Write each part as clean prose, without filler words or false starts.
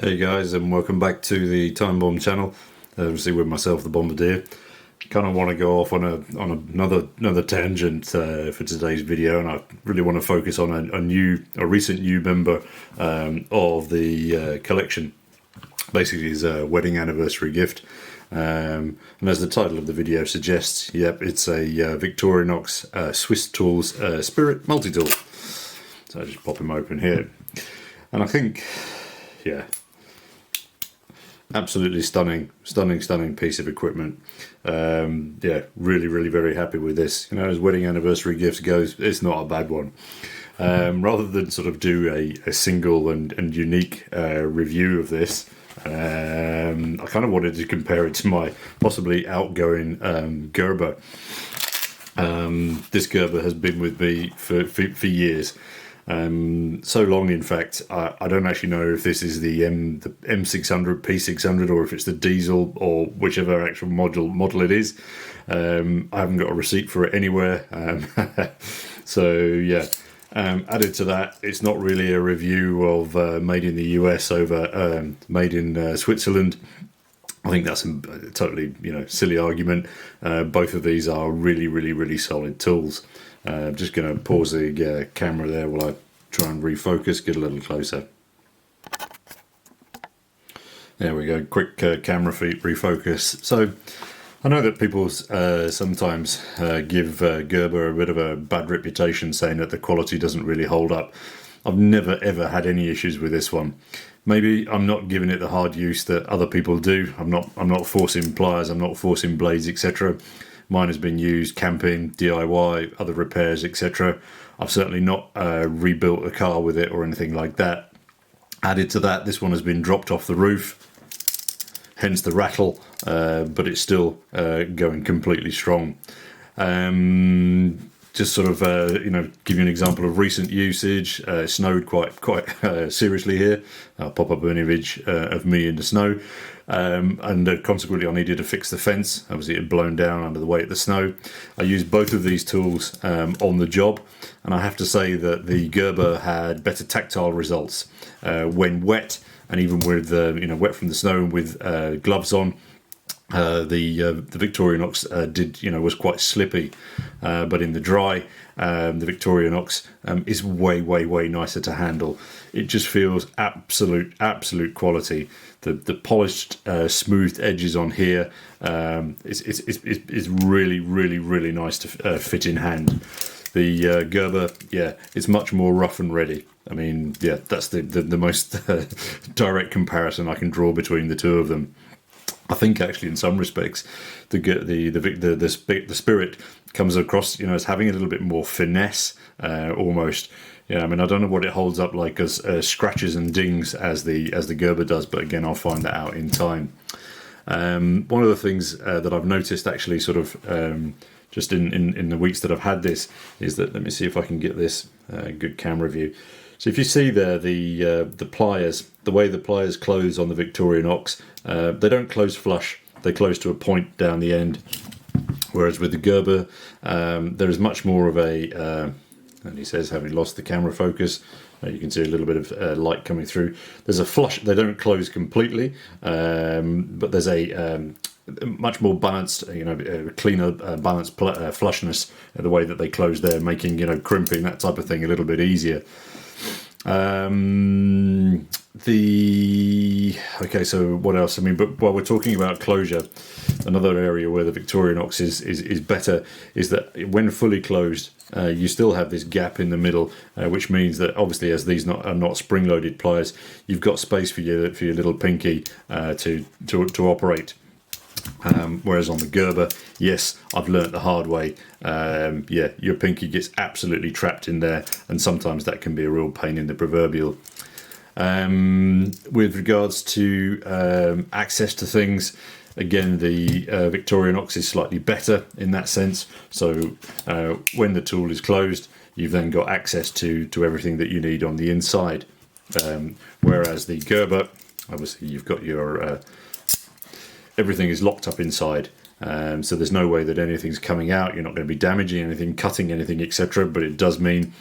Hey guys, and welcome back to the Time Bomb channel. Obviously with myself, the Bombardier. Kind of want to go off on another tangent for today's video, and I really want to focus on a recent new member of the collection. Basically, is a wedding anniversary gift, and as the title of the video suggests, yep, it's a Victorinox Swiss Tools Spirit multi-tool. So I just pop him open here, and I think, yeah. Absolutely stunning piece of equipment. Yeah, really very happy with this. You know, as wedding anniversary gifts goes, it's not a bad one. Rather than sort of do a single and unique review of this, I kind of wanted to compare it to my possibly outgoing Gerber. This Gerber has been with me for years. So long, in fact, I don't actually know if this is the M600, P600, or if it's the diesel or whichever actual model it is. I haven't got a receipt for it anywhere. So yeah, added to that, it's not really a review of made in the US over made in Switzerland. I think that's a totally, silly argument. Both of these are really solid tools. Just going to pause the camera there while I try and refocus, get a little closer. There we go, quick camera feed refocus. So I know that people sometimes give Gerber a bit of a bad reputation, saying that the quality doesn't really hold up. I've never ever had any issues with this one. Maybe I'm not giving it the hard use that other people do. I'm not forcing pliers, I'm not forcing blades, etc. Mine has been used camping, DIY, other repairs, etc. I've certainly not rebuilt a car with it or anything like that. Added to that, this one has been dropped off the roof, hence the rattle, but it's still going completely strong. Just sort of, give you an example of recent usage. It snowed quite seriously here. I'll pop up an image of me in the snow. And consequently I needed to fix the fence. Obviously it had blown down under the weight of the snow. I used both of these tools on the job, and I have to say that the Gerber had better tactile results when wet, and even with wet from the snow and with gloves on. The Victorinox was quite slippy, but in the dry, the Victorinox is way nicer to handle. It just feels absolute quality. The polished, smoothed edges on here is really nice to fit in hand. The Gerber, yeah, it's much more rough and ready. I mean, yeah, that's the most direct comparison I can draw between the two of them. I think actually, in some respects, the Spirit comes across, as having a little bit more finesse, almost. Yeah, I mean, I don't know what it holds up like as scratches and dings as the Gerber does, but again, I'll find that out in time. One of the things that I've noticed, actually, sort of just in the weeks that I've had this, is that, let me see if I can get this good camera view. So if you see there the pliers, the way the pliers close on the Victorinox, they don't close flush, they close to a point down the end. Whereas with the Gerber, there is much more of a, and he says, having lost the camera focus, you can see a little bit of light coming through. There's a flush, they don't close completely, but there's a much more balanced, cleaner, balanced flushness, the way that they close there, making, crimping, that type of thing, a little bit easier. Okay, so what else? I mean, but while we're talking about closure, another area where the Victorinox is better is that when fully closed, you still have this gap in the middle, which means that obviously, as these are not spring-loaded pliers, you've got space for your little pinky to operate. Whereas on the Gerber, yes, I've learnt the hard way. Yeah, your pinky gets absolutely trapped in there, and sometimes that can be a real pain in the proverbial. With regards to access to things, again, the Victorinox is slightly better in that sense. So when the tool is closed, you've then got access to everything that you need on the inside. Whereas the Gerber, obviously, you've got your everything is locked up inside, so there's no way that anything's coming out. You're not going to be damaging anything, cutting anything, etc. But it does mean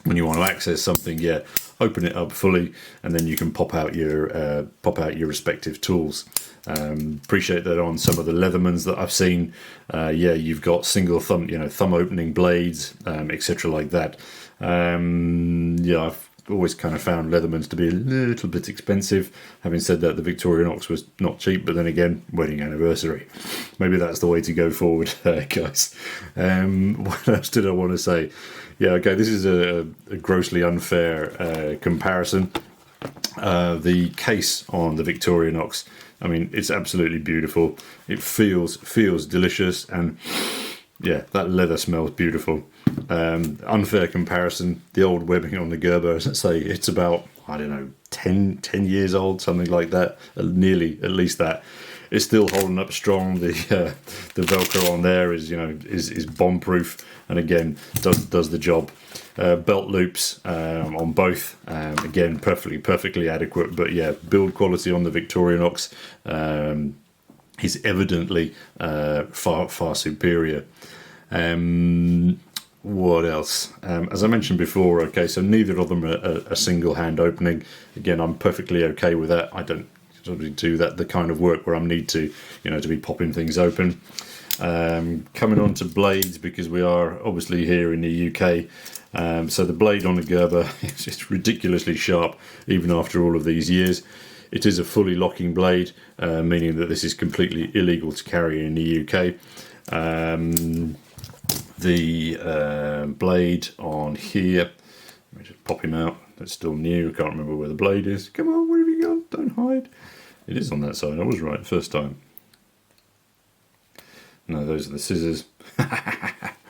when you want to access something, yeah, open it up fully, and then you can pop out your respective tools. Appreciate that on some of the Leathermans that I've seen, yeah, you've got single thumb, thumb opening blades, etc. like that. Yeah, I've always kind of found Leathermans to be a little bit expensive. Having said that, the Victorinox was not cheap, but then again, wedding anniversary. Maybe that's the way to go forward, guys. What else did I want to say? Yeah, okay, this is a grossly unfair comparison. The case on the Victorinox, I mean, it's absolutely beautiful. It feels delicious, and yeah, that leather smells beautiful. Unfair comparison, the old webbing on the Gerber, as I say, it's about, I don't know, 10 years old, something like that, nearly, at least that. It's still holding up strong. The Velcro on there is bomb proof, and again does the job. Belt loops on both, again perfectly adequate. But yeah, build quality on the Victorinox is evidently far superior. What else? As I mentioned before, okay, so neither of them are a single hand opening. Again, I'm perfectly okay with that. I don't do that the kind of work where I need to, to be popping things open. Coming on to blades, because we are obviously here in the UK. So the blade on the Gerber is just ridiculously sharp, even after all of these years. It is a fully locking blade, meaning that this is completely illegal to carry in the UK. The blade on here, let me just pop him out. That's still new. I can't remember where the blade is. Come on, where have you gone? Don't hide. It is on that side. I was right the first time. No, those are the scissors.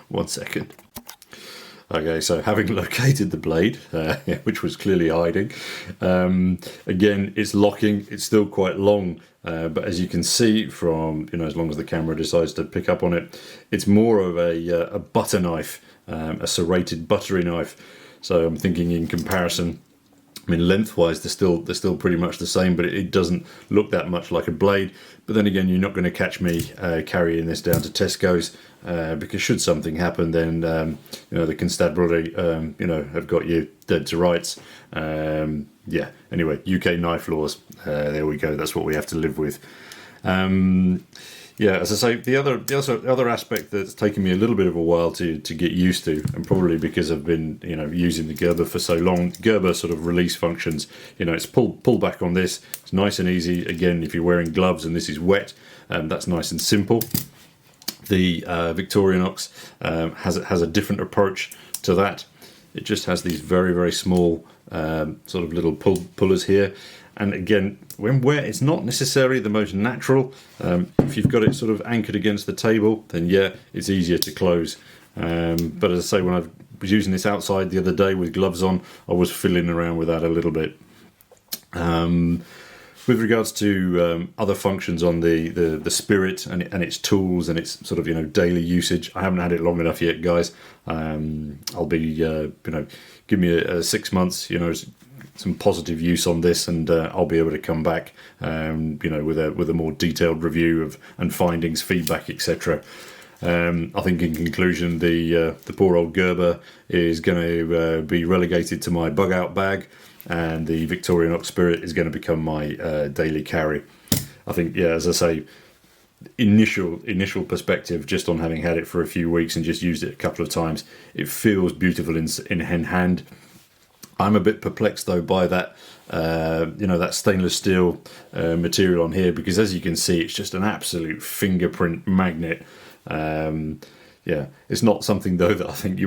1 second. Okay, so having located the blade, which was clearly hiding, again, it's locking. It's still quite long, but as you can see from, as long as the camera decides to pick up on it, it's more of a butter knife, a serrated buttery knife. So I'm thinking in comparison, I mean, lengthwise, they're still pretty much the same, but it doesn't look that much like a blade. But then again, you're not going to catch me carrying this down to Tesco's, because should something happen, then the constabulary, have got you dead to rights. Yeah. Anyway, UK knife laws. There we go. That's what we have to live with. Yeah, as I say, the other aspect that's taken me a little bit of a while to get used to, and probably because I've been using the Gerber for so long, Gerber sort of release functions, it's pull back on this. It's nice and easy. Again, if you're wearing gloves and this is wet, that's nice and simple. The Victorinox has a different approach to that. It just has these very, very small sort of little pullers here. And again, when wet, it's not necessarily the most natural. If you've got it sort of anchored against the table, then yeah, it's easier to close. But as I say, when I was using this outside the other day with gloves on, I was fiddling around with that a little bit. With regards to other functions on the Spirit and its tools and its sort of daily usage, I haven't had it long enough yet, guys. I'll be give me 6 months, some positive use on this, and I'll be able to come back, with a more detailed review and findings, feedback, etc. I think in conclusion, the poor old Gerber is going to be relegated to my bug out bag, and the Victorinox Spirit is going to become my daily carry. I think, yeah, as I say, initial perspective, just on having had it for a few weeks and just used it a couple of times, it feels beautiful in hand. I'm a bit perplexed though by that, that stainless steel material on here, because as you can see, it's just an absolute fingerprint magnet. Yeah, it's not something though that I think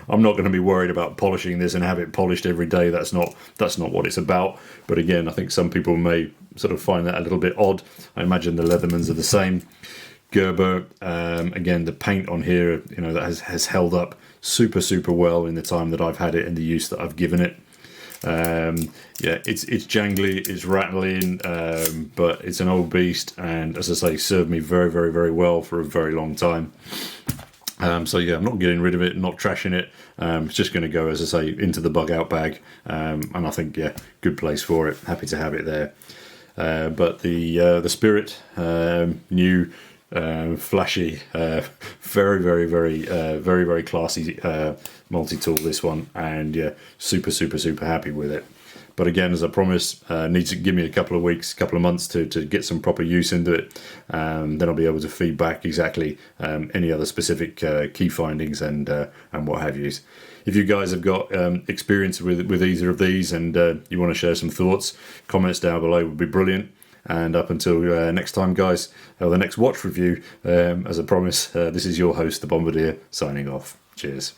I'm not going to be worried about polishing this and have it polished every day. That's not what it's about. But again, I think some people may sort of find that a little bit odd. I imagine the Leathermans are the same. Gerber, again, the paint on here, that has held up super well in the time that I've had it and the use that I've given it. Yeah, it's jangly, it's rattling, but it's an old beast, and as I say, served me very well for a very long time. So yeah, I'm not getting rid of it, not trashing it. It's just going to go, as I say, into the bug out bag, and I think, yeah, good place for it. Happy to have it there. But the Spirit, new, flashy, very classy multi-tool, this one, and yeah, super happy with it. But again, as I promised, needs to give me a couple of weeks, couple of months to get some proper use into it. Then I'll be able to feed back exactly any other specific key findings and what have yous. If you guys have got experience with either of these and you want to share some thoughts, comments down below would be brilliant. And up until next time, guys, the next watch review, as I promised, this is your host, the Bombardier, signing off. Cheers.